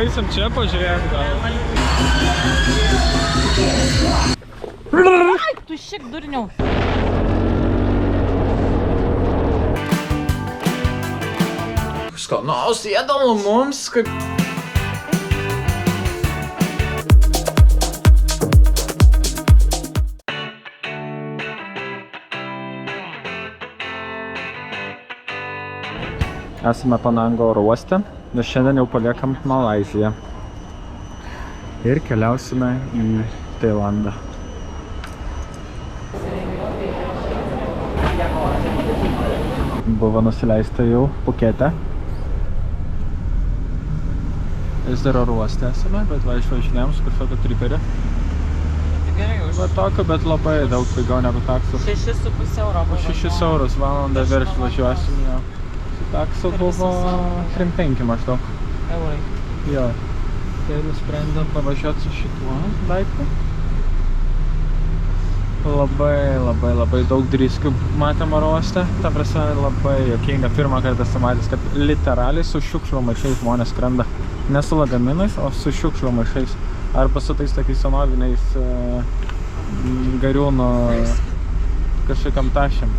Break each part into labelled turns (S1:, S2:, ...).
S1: Eisim čia, pažiūrėk gal.
S2: Ai, tu šiek durniau.
S1: Skanaus ėdalo mums, kaip... Esame Panango oro uoste, nes šiandien jau paliekam Malaiziją. Ir keliausime į Tailandą. Buvo nusileista jau Pukete. Vis dar oro uoste esame, bet va išvažinėjom su kažkokio triperį. Va tokio, bet labai daug pigiau negu taksu.
S2: 6,5 euro.
S1: 6 eurus valandą virš važiuosim jau. Takso buvo 3,5 maždaug.
S2: Eurai.
S1: Jo. Tai nusprendėm pavažiuoti su šituo daiktu. Labai daug driskių matėm oro uoste. Ta prasme labai juokinga. Pirmą kartą esu matęs, kad literaliai su šiukšlių maišais žmonės skrenda. Ne su lagaminais, o su šiukšlių maišais. Arba su tais tokiais senoviniais gariūnų kažkokiam tašėm.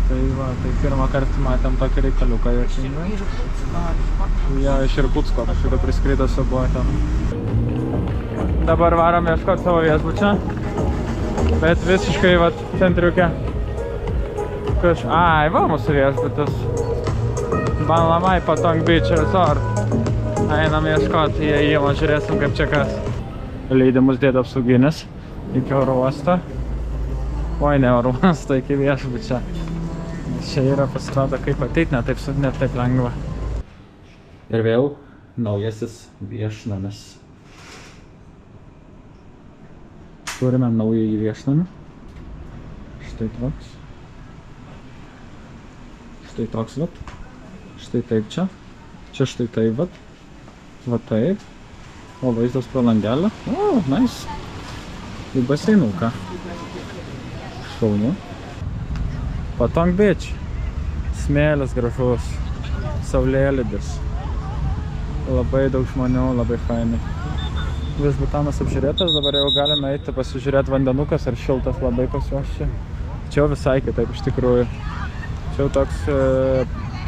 S1: Tai va, tai pirmą kartą matėm tokį reikaliuką juokingą. Jo, iš Irkutsko kažkokio priskridusio buvo ten. Dabar varom ieškoti savo viešbučio. Bet visiškai va centriuke. Ai, va mūsų viešbutis. Banlamai Patong Beach Resort. Einam ieškoti įėjimo, žiūrėsim kaip čia kas. Leidimus dėda apsauginis iki oro uosto. Oi, ne oro uosto, iki viešbučio. Čia yra pasirodo kaip ateit, ne taip lengva. Ir vėl naujasis viešnamis. Turime naująjį viešnamį. Štai toks. Štai toks vat. Štai taip čia. Čia štai taip vat. Va taip. O vaizdas pro langelį. O, nice. Į baseinuką. Šaunu. Patong Beach. Smėlis gražus. Saulėlydis. Labai daug žmonių, labai fainai. Viešbutanas apžiūrėtas, dabar jau galime eiti pasižiūrėti vandenukas, ar šiltas labai pas juos čia. Čia jau visai kitaip iš tikrųjų. Čia jau toks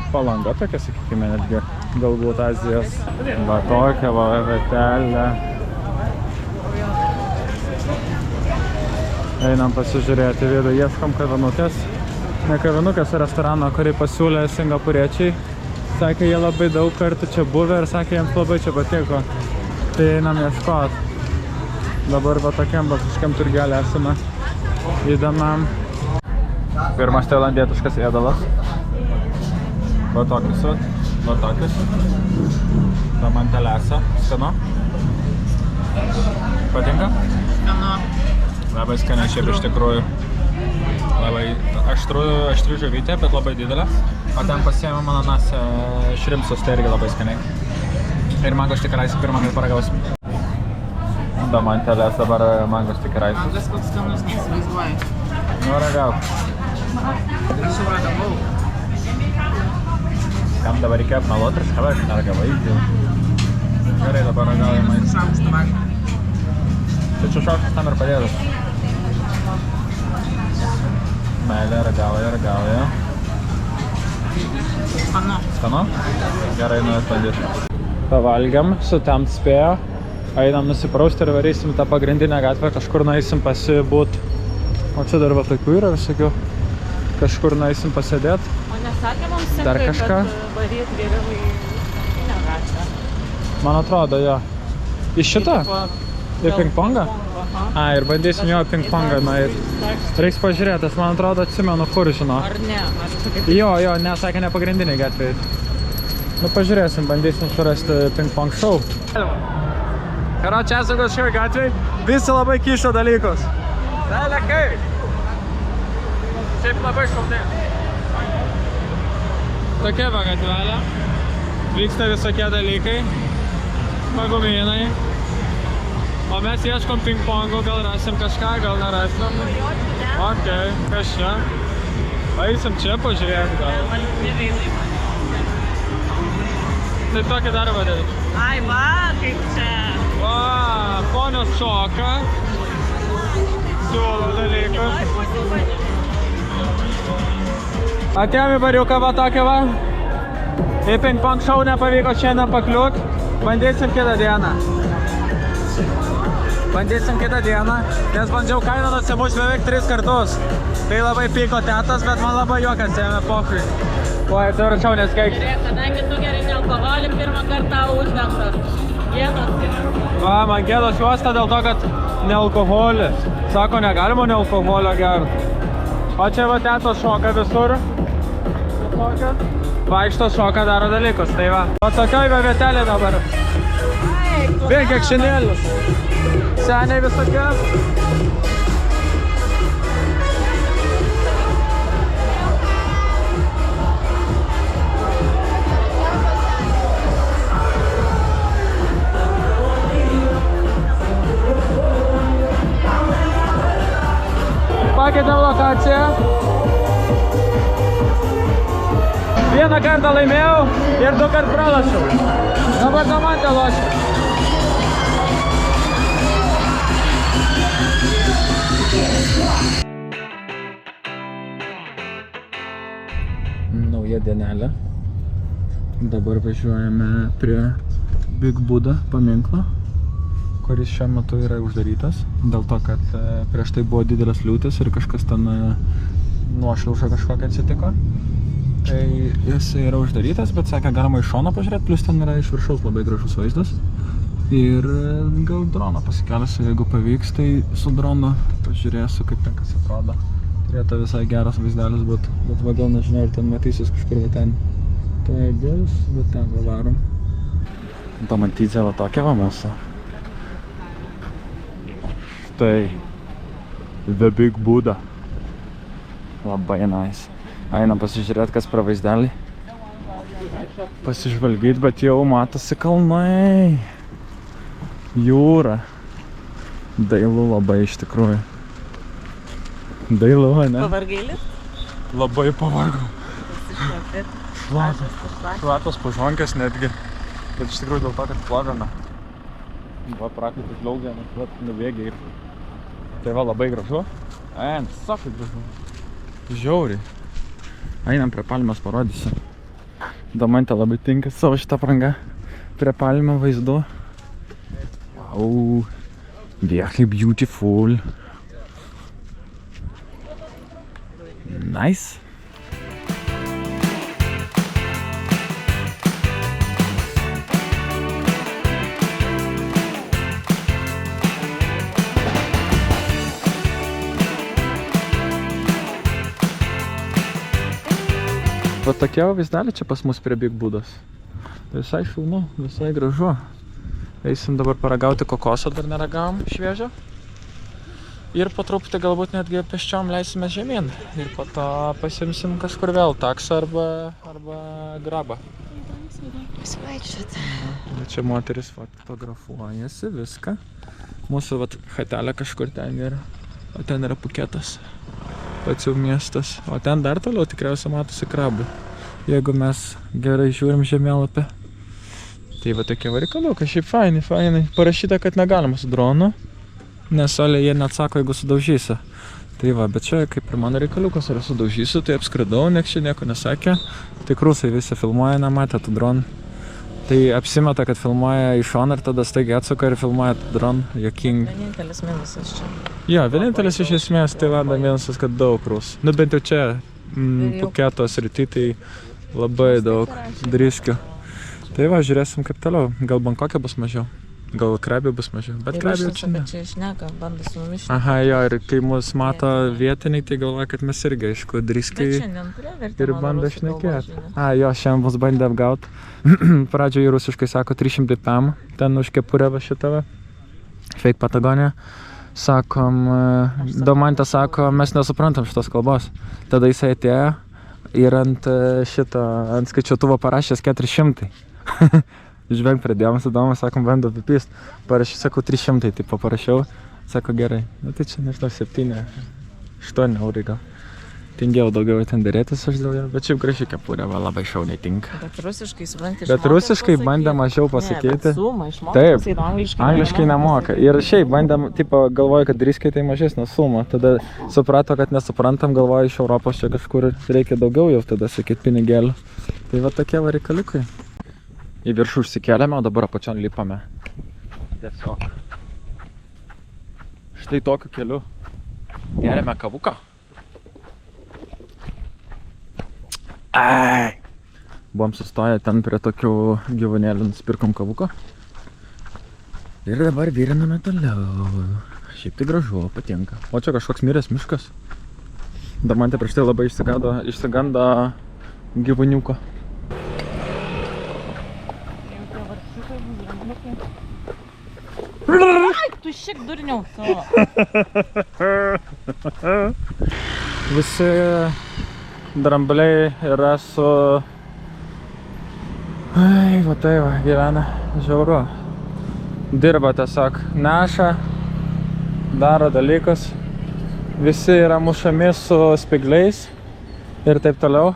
S1: Palanga tokia, sakykime, netgi galbūt Azijos. Va tokia va vietelė. Einam pasižiūrėti vidų, ieškom kavinukės. Ne kavinukės, restorano, kurį pasiūlė singapuriečiai. Sakė, jie labai daug kartų čia buvę ir sakė, jiems labai čia patiko. Tai einam ieškot. Dabar va tokiam kažkiam turgelį esame įdomiam. Pirmas tailandietiškas ėdalas. Va tokius vat. Va tokius. Va mantelesa. Skanu. Patinka?
S2: Skanu.
S1: Labai skaniai šiaip iš tikrųjų. Labai aštri žuvytė, bet labai didelė. O ten pasiėmėm ananasę šrimpsus, tai irgi labai skaniai. Ir mangos tikrais pirmą kartą paragausim. Da mantelės dabar mangos tikrais.
S2: Mangas koks skanus, neįsivaizduoju.
S1: Nu, ragauk.
S2: Aš ragavau.
S1: Kam dabar reikėjo apmeluoti ir skavai, neragavai. Gerai, dabar ragaujame.
S2: Šaukštą vakar.
S1: Tai čia šaukštas tam ir padėtas. Meilė, ragauja.
S2: Skanu.
S1: Skanu? Gerai, nuės bandysiu. Pavalgiam, sutemt spėjo. Einam nusiprausti ir varysim tą pagrindinę gatvę, kažkur nueisim pasibūt. O čia dar va tokių yra visokių. Kažkur nueisim pasėdėt.
S2: O nesakė mums
S1: Dar kažką?
S2: kad varyt geriau į pagrindinę gatvę.
S1: Man atrodo, jo. Į šitą? Į pingpongą? A, ir bandysim jo pingpongą nueit. Reiks pažiūrėti, aš man atrodo atsimenu, kur žino.
S2: Ar ne?
S1: Jo, ne, sakė ne pagrindiniai gatvėje. Nu, pažiūrėsim, bandysim surasti ping-pong show. Karoči, esam kažkokioj gatvėj, visi labai kišo dalykus. Dalekai! Šiaip labai šaudai. Tokia va gatvelė. Vyksta visokie dalykai. Magumynai. O mes ieškom ping-pongų, gal rasim kažką, gal nerasim. Okei, kas čia? Eisim čia pažiūrėti gal. Tai tokį darbą daryt.
S2: Ai, va, kaip čia.
S1: Va, ponios šoka. Siūlo dalykus. Atėjom į bariuką, va tokia va. Į ping-pong šou nepavyko šiandien pakliūt. Bandysim kitą dieną. Nes bandžiau kainą nusimušt beveik 3 kartus. Tai labai pyko tetas, bet man labai juokas ėmė pochui. Oi, tu račiau neskeikti.
S2: Žiūrėk, kadangi tu geri ne alkoholį, pirmą kartą uždengtas. Gėdas.
S1: Va, man gėdos juosta dėl to, kad ne alkoholį. Sako, negalima ne alkoholio gerti. O čia va tetos šoka visur. Vaikšto šoka daro dalykus, tai va. O tokioj va vietelė dabar. Vien kiek šinėlius. Seniai visokie. Pakeitėm lokaciją. Vieną kartą laimėjau ir 2 kart pralašiau. Dabar Damantė lošia. Nauja dienelė. Dabar važiuojame prie Big Buddha paminklo, kuris šiuo metu yra uždarytas. Dėl to, kad prieš tai buvo didelis liūtis ir kažkas ten nuošliauža kažkokia atsitiko. Tai jis yra uždarytas, bet sakė, galima iš šono pažiūrėti, plus ten yra iš viršaus labai gražus vaizdas. Ir gal droną pasikelsiu, jeigu pavyks, tai su dronu pažiūrėsiu, kaip ten kas atrodo. Turėtų visai geras vaizdelis būt, bet va gal nežinau, ar ten matysis kažkur va ten. Tai bus, bet ten va varom. Pamatyti va tokia va mūsų. Štai The Big Buddha. Labai nice. Einam pasižiūrėti, kas pro vaizdelį. Pasižvalgyti, bet jau matosi kalnai. Jūra. Dailu labai iš tikrųjų. Dailu, ne?
S2: Pavargėlis?
S1: Labai pavargau. Šlapios pažonkės netgi. Bet iš tikrųjų dėl to, kad plovėme. Va prakaitai žliaugia, net nubėgia ir... Tai va labai gražu. Sakai gražu. Žiauriai. Einam prie palmės parodysiu. Damantė labai tinka savo šitą aprangą. Prie palmę vaizdu. Wow. Wirklich beautiful. Nice. Va tokie vaizdeliai čia pas mus prie Big Buddhos. Visai šaunu, visai gražu. Eisim dabar paragauti kokoso, dar neragavom šviežio. Ir po truputį galbūt netgi pėsčiom leisime žemyn. Ir po to pasimsim kažkur vėl taksą arba grabą.
S2: Pasivaikščioti.
S1: Čia moteris fotografuojasi viską. Mūsų hatelė kažkur ten yra. O ten yra Puketas. Pats jau miestas. O ten dar toliau tikriausiai matosi krabai. Jeigu mes gerai žiūrim žemėlapį. Tai va tokie varikaliukai, šiaip fainai. Parašyta, kad negalima su dronu. Nes Olė jie neatsako, jeigu sudaužysi. Tai va, bet čia kaip ir mano reikaliukas, ar sudaužysiu, tai apskridau, nieks čia nieko nesakė. Tik rusai visi filmuoja, nematė tų dronų. Tai apsimeta, kad filmuoja iš šono ir tada staigiai atsuka ir filmuoja dronų. Joking.
S2: Vienintelis minusas čia.
S1: Jo, vienintelis iš esmės tai vada minusas, kad daug rusų. Nu bent jau čia Puketo srity, tai labai daug driskių. Tai va, žiūrėsim kaip toliau. Gal Bankokė bus mažiau. Gal krabių bus mažiau. Bet krabių čia ne.
S2: Čia išneka, bando su mumis šneka.
S1: Aha, jo, ir kai mus mato vietiniai, tai galvoja, kad mes irgi, aišku, driskiai ir bando šnekėti. Jo, šiandien mus bandė apgaut. Pradžioje rusiškai sako 300 PM, ten už kepurę va šitą. Fake Patagonija. Sakom, Damantė sako, mes nesuprantam šitos kalbos. Tada jisai atėjo ir ant skaičiuotuvo parašęs 400. Žvenk pradėjom su Domu, sakom, bando apipist. Parašysiu, sakau, 300, tai paparašiau. Sako, gerai. Nu tai čia nežinau, 7, 8 eurai gal. Tingėjau daugiau ten dėrėtis aš dėl jo, bet šiaip graži kepurė, va, labai šauniai tinka.
S2: Bet rusiškai, supranti,
S1: Bet rusiškai bandė mažiau pasakyti.
S2: Suma, išmokti.
S1: Taip, angliškai nemoka. Ir šiaip bandėm, tipo, galvoju, kad riskiai tai mažesnė suma. Tada suprato, kad nesuprantam, galvoju, iš Europos čia kažkur reikia daugiau jau tada sakyti pinigėlių. Tai va tokie varikaliukai. Į viršų užsikeliame, o dabar apačion lipame. Tiesiog. Štai tokiu keliu. Geriame kavuką. Ai. Buvom sustoję ten prie tokių gyvūnėlių, nusipirkom kavuko. Ir dabar viriname toliau. Šiaip tai gražu, patinka. O čia kažkoks miręs miškas. Damantė prieš tai labai išsigando gyvūniuko.
S2: Ai, tu šiek durniau savo.
S1: Visi drambliai yra su... Ai, va tai va, gyvena žiauru. Dirba tiesiog, neša, daro dalykus. Visi yra mušami su spigliais ir taip toliau.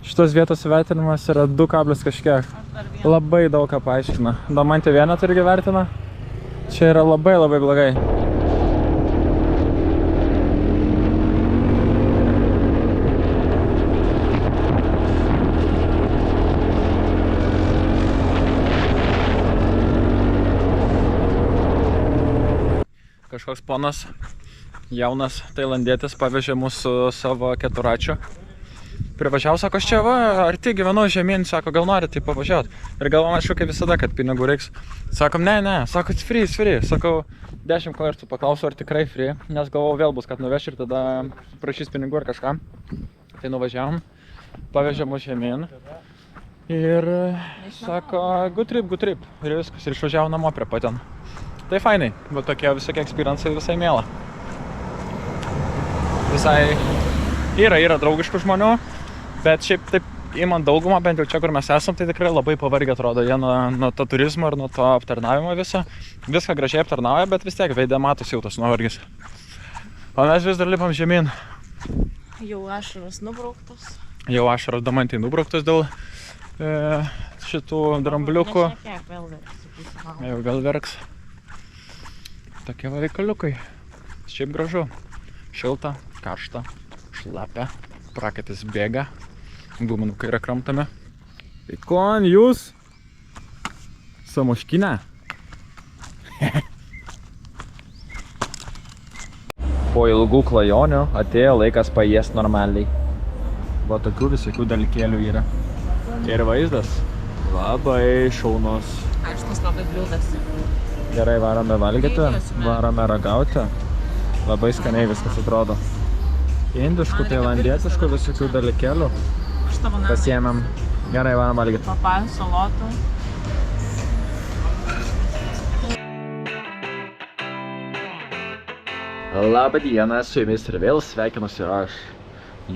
S1: Šitos vietos įvertinimas yra 2 kažkiek. Labai daug ką paaiškina. Damantė vieną irgi vertina. Čia yra labai blogai. Kažkoks ponas, jaunas tailandietis pavežė mūsų savo keturračiu. Privažiavau, sako, aš čia va, arti gyvenau žemyn, sako, gal nori tai pavažiuot. Ir galvom, aišku, kaip visada, kad pinigų reiks. Sakom, ne, sako, free. Sakau, 10 kartų paklausiu, ar tikrai free, nes galvau, vėl bus, kad nuveš ir tada prašys pinigų ar kažką. Tai nuvažiavom, pavežė mūsų žemyn. Ir sako, good trip. Ir viskas, ir išvažiavo namo prie paten. Tai fainai, va tokie visokie experience'ai visai mėla. Visai yra draugiškų žmonių, bet šiaip taip imant daugumą, bent jau čia, kur mes esam, tai tikrai labai pavargę atrodo. Jie nuo to turizmo ir nuo to aptarnavimo viso. Viską gražiai aptarnauja, bet vis tiek veide matosi jau tas nuovargis. O mes vis dar lipam žemyn.
S2: Jau ašaros nubrauktos.
S1: Jau ašaros Damantei nubrauktos dėl šitų drambliukų. Jau vėl verks. Tokie varikaliukai. Šiaip gražu. Šilta, karšta, šlapia, prakaitis bėga, guminukai yra kramtami. Tai kon jūs? Samoškinę? Po ilgų klajonių atėjo laikas paėst normaliai. Va tokių visokių dalykėlių yra. Ir vaizdas labai šaunus.
S2: Aiškus labai bliūdas.
S1: Gerai, varome valgyti, varome ragauti. Labai skaniai viskas atrodo. Indiškų, tailandietiškų visokių dalykėlių. Pasiėmėm. Gerai, varom valgyti.
S2: Papajų, salotų.
S1: Labą dieną, su jumis ir vėl sveikinuosi aš,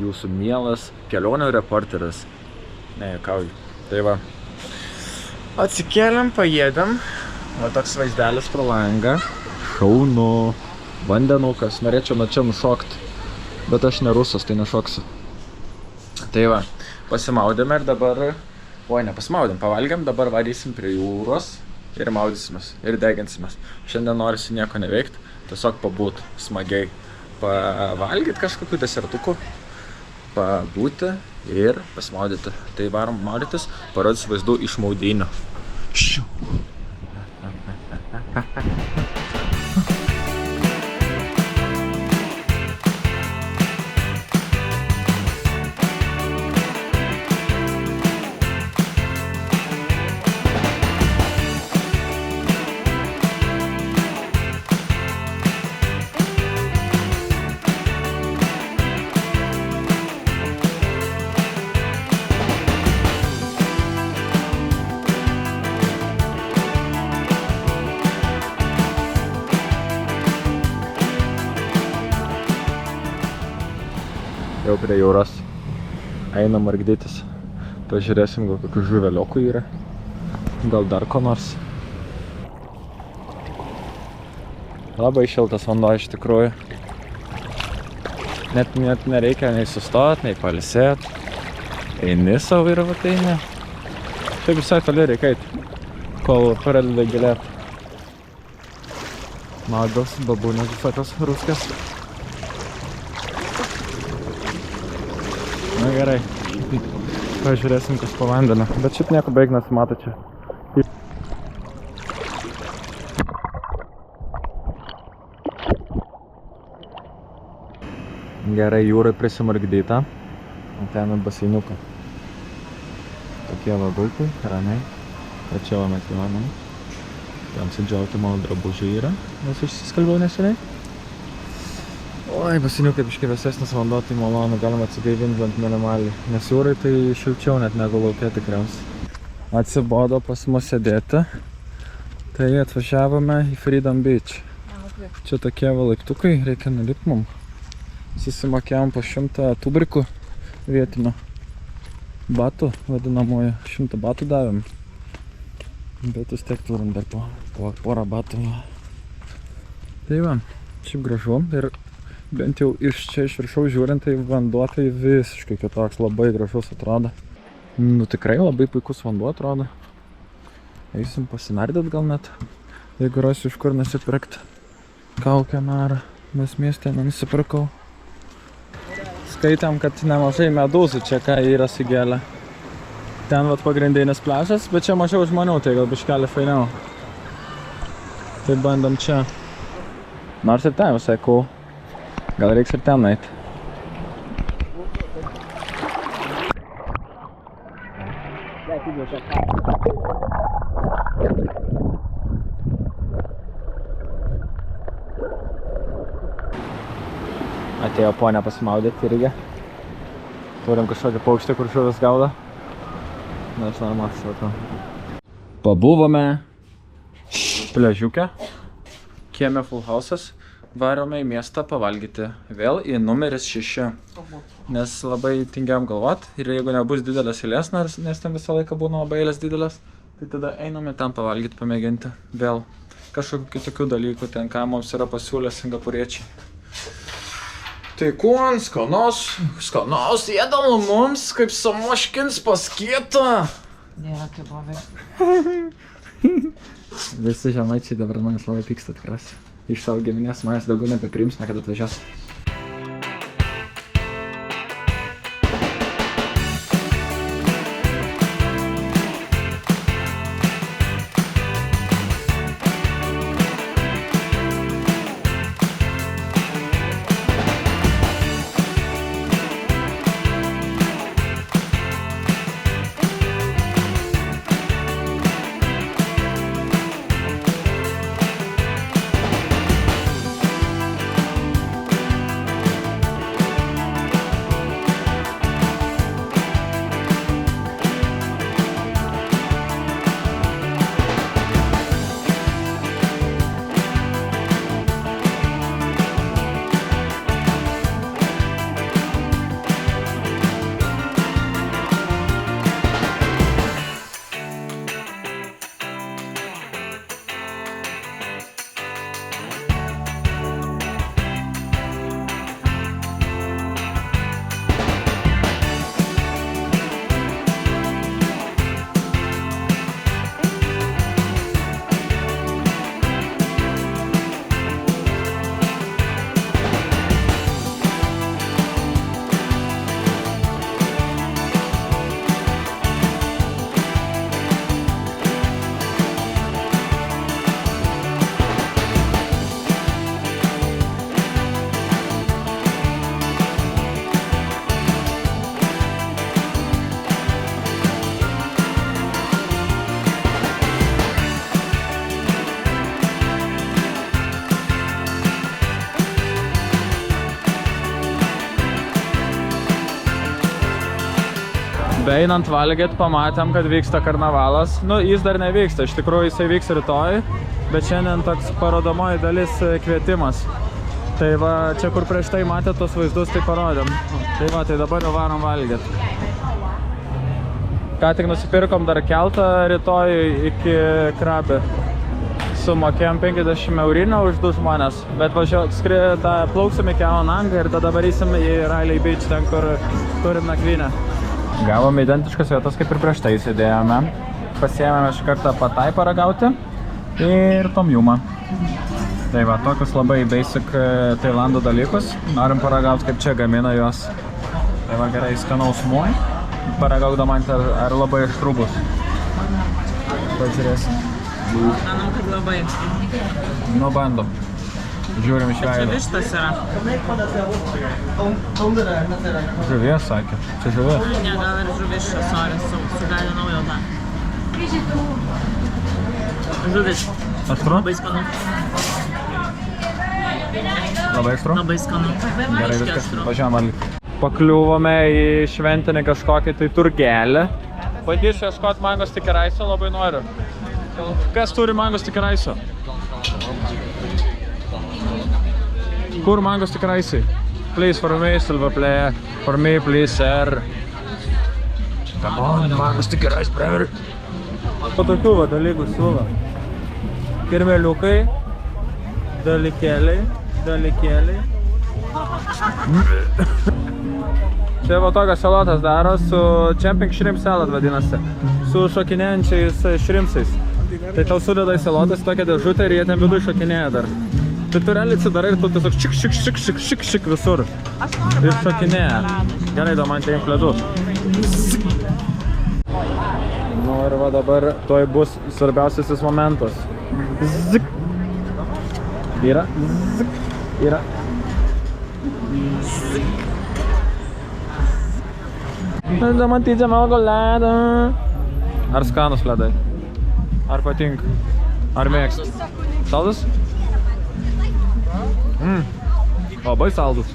S1: jūsų mielas kelionių reporteris. Ne, juokauju. Tai va. Atsikėlėm, paėdėm. Va toks vaizdelis pro langą. Šaunu. Vandenukas. Norėčiau nuo čia nušokti. Bet aš ne rusas, tai nešoksiu. Tai va. Pasimaudėme ir dabar... Oi, nepasimaudėm. Pavalgėm, dabar varysim prie jūros. Ir maudysimės. Ir deginsimės. Šiandien norisi nieko neveikti. Tiesiog pabūt smagiai. Pavalgyti kažkokių desertukų. Pabūti ir pasimaudyti. Tai varom maudytis. Parodys vaizdų iš maudynių. Šiu. Jau prie jūros einam margdytis. Pažiūrėsim, gal kokių žuveliokų yra. Gal dar ko nors. Labai šiltas vanduo iš tikrųjų. Net nereikia nei sustot, nei pailsėt. Eini savo ir vat eini. Taip visai toli reikia eit, kol pradeda gilėt. Mados, babūnės visokios ruskės. Na gerai. Pažiūrėsim, kas po vandeniu. Bet šiaip nieko beveik nesimato čia. Gerai, jūrai prisimargdyta. Ten baseiniuką. Tokie va gultai, ramiai. O čia va mes gyvenam. Ten sudžiauti mano drabužiai yra. Nes išsiskalbiau neseniai. Oi, baseiniukai biškai vėsesnis vanduo, tai malonu, galima atsigaivinti bent minimaliai. Nes jūrai tai šilčiau net negu lauke tikriausiai. Atsibodo pas mus sėdėti. Tai atvažiavome į Freedom Beach. Čia tokie va laiptukai, reikia nulipti mum. Susimokėjom po 100 tubrikų vietinių batų, vadinamojo. 100 batų davėm. Bet vis tiek turim dar po porą batų. Tai va, šiaip gražu. Ir bent jau iš čia iš viršaus žiūrint, tai vanduo tai visiškai kitoks, labai gražus atrodo. Nu tikrai labai puikus vanduo atrodo. Eisim pasinardėt gal net, jeigu rasiu iš kur nusipirkt kaukę narą. Nes mieste nenusipirkau. Skaitėm, kad nemažai medūzų čia ką yra sigėlę. Ten vat pagrindinis pliažas, bet čia mažiau žmonių, tai gal biškelį fainiau. Tai bandom čia. Nors ir ten visai cool. Gal reiks ir ten eit. Atėjo ponė pasimaudyti irgi. Turim kažkokį paukštį, kur žuvis gaudo. Nežinau, ar matau. Pabuvome pliažiuke. Kieme Full House'as. Varome į miestą pavalgyti. Vėl į numeris 6. Nes labai tingėjom galvot. Ir jeigu nebus didelės eilės, nes ten visą laiką būna labai eilės didelės, tai tada einame ten pavalgyti, pamėginti. Vėl kažkokių kitokių dalykų ten, ką mums yra pasiūlę singapuriečiai. Tai kuon, skanaus ėdalo mums, kaip samoškins paskėta.
S2: Nėra kaip buvę.
S1: Visi žemaičiai dabar manęs labai pyksta tikriausiai. Iš savo giminės manęs daugiau nebepriims, nekada atvažiuos. Beeinant valgyt, pamatėm, kad vyksta karnavalas. Nu, jis dar nevyksta, iš tikrųjų jisai vyks rytoj, bet šiandien toks parodomoji dalis kvietimas. Tai va, čia kur prieš tai matėt tos vaizdus, tai parodėm. Tai va, tai dabar jau varom valgyt. Ką tik nusipirkom dar keltą rytoj iki Krabi. sumokėjom 50 eurų už 2 žmonės, bet plauksim iki Aonangą ir tada varysim į Riley Beach, ten kur turim nakvynę. Gavom identiškas vietas, kaip ir prieš tai sėdėjome. Pasiėmėme iš kartą patai paragauti ir tom jumą. Tai va, tokius labai basic Tailando dalykus. Norim paragauti, kaip čia gamina juos. Tai va, gerai, skanaus muoj. Paragaudamant, ar labai ištrūbus. Pažiūrėsim.
S2: Manau, kad labai.
S1: Nu, bandom. Žiūrim iš
S2: Čia
S1: veido.
S2: vištas yra.
S1: Žuvies, sakė. Čia žuvies.
S2: Ne, gal ir žuviščia, sorry, sugadinau jau tą. Žuvis.
S1: Aštru?
S2: Labai skanu.
S1: Labai aštru?
S2: Labai skanu.
S1: Gerai, viskas. Važiuojam atlik. Pakliuvome į šventinį kažkokį tai turgelį. Bandysiu ieškoti mango sticky rice'o, labai noriu. Kas turi mango sticky rice'o? Kur mango sticky rice'ai? Please, for me, silver play. For me, please, sir. Come on, mango sticky rice, brother. Po tokių va dalykų siūlo. Kirmeliukai, dalykėliai. Čia va tokios salotas daro su jumping shrimp salad vadinasi. Su šokinėjančiais shrimpsais. Tai tau sudeda į salotas tokią dėžutę ir jie ten vidui šokinėja dar. Tai tu realiai atsidarai ir tu tiesiog šik visur. Ir šokinėja. Gerai, man tai impledu. Nu ir va dabar toj bus svarbiausiasis momentas. Zik. Yra. Zik. Yra. Zik. Da matyti malgo ledą. Ar skanus ledai? Ar patinka? Ar mėgsti? Saldus? Labai saldus.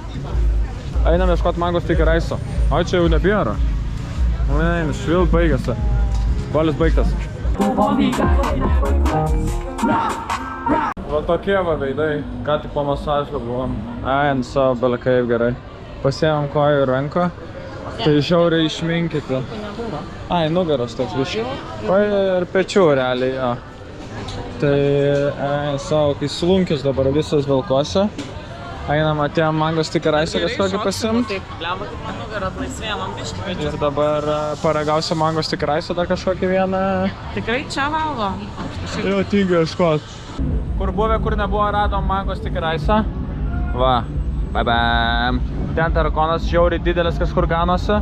S1: Einam ieškoti mango sticky rice'o. O čia jau nebėra. Švil baigėsi. Balius baigtas. Va tokie va veidai. Ką tik po masažo buvom. Ant savo bele kaip gerai. Pasiėmėm kojų ir ranko. Tai žiauriai išminkite. Ai, nugaros toks biškai. Ir pečių realiai, jo. Tai savo, kai slunkis dabar visas vilkose. Einam atėjom mango sticky rice'o kažkokį pasiimt.
S2: Taip, blemba, kaip man nugarą atlaisvėjo, man biškai pečių.
S1: Ir dabar paragausiu mango sticky rice'o dar kažkokį vieną.
S2: Tikrai čia valgo?
S1: Jau tingiu ieškot. Kur buvę, kur nebuvo, radom mango sticky rice'ą. Va, bam. Ten tarakonas žiauriai didelis kažkur ganosi.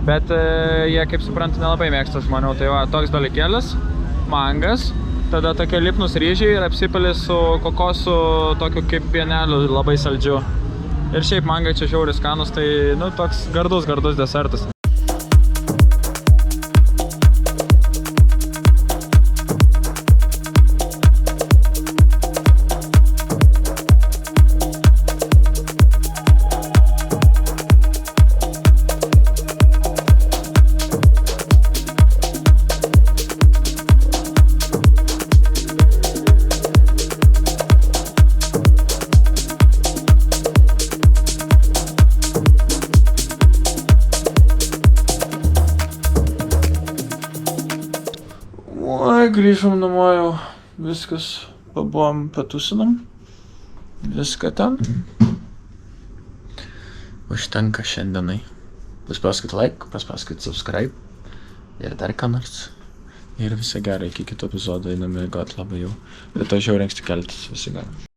S1: Bet jie, kaip suprantu, nelabai mėgsta žmonių. Tai va, toks dalykėlis, mangas. Tada tokie lipnus ryžiai ir apsipili su kokosu tokiu kaip pieneliu labai saldžiu. Ir šiaip mangai čia žiauriai skanus, tai nu toks gardus desertas. Grįžom namo jau, viskas, pabuvom, patusinom, viską ten. Užtenka šiandienai. Paspauskit like, paspauskit subscribe ir dar ką nors. Ir visą gerą, iki kito epizodo einame miegot labai jau. Rytoj žiauriai anksti keltis, visą gerą.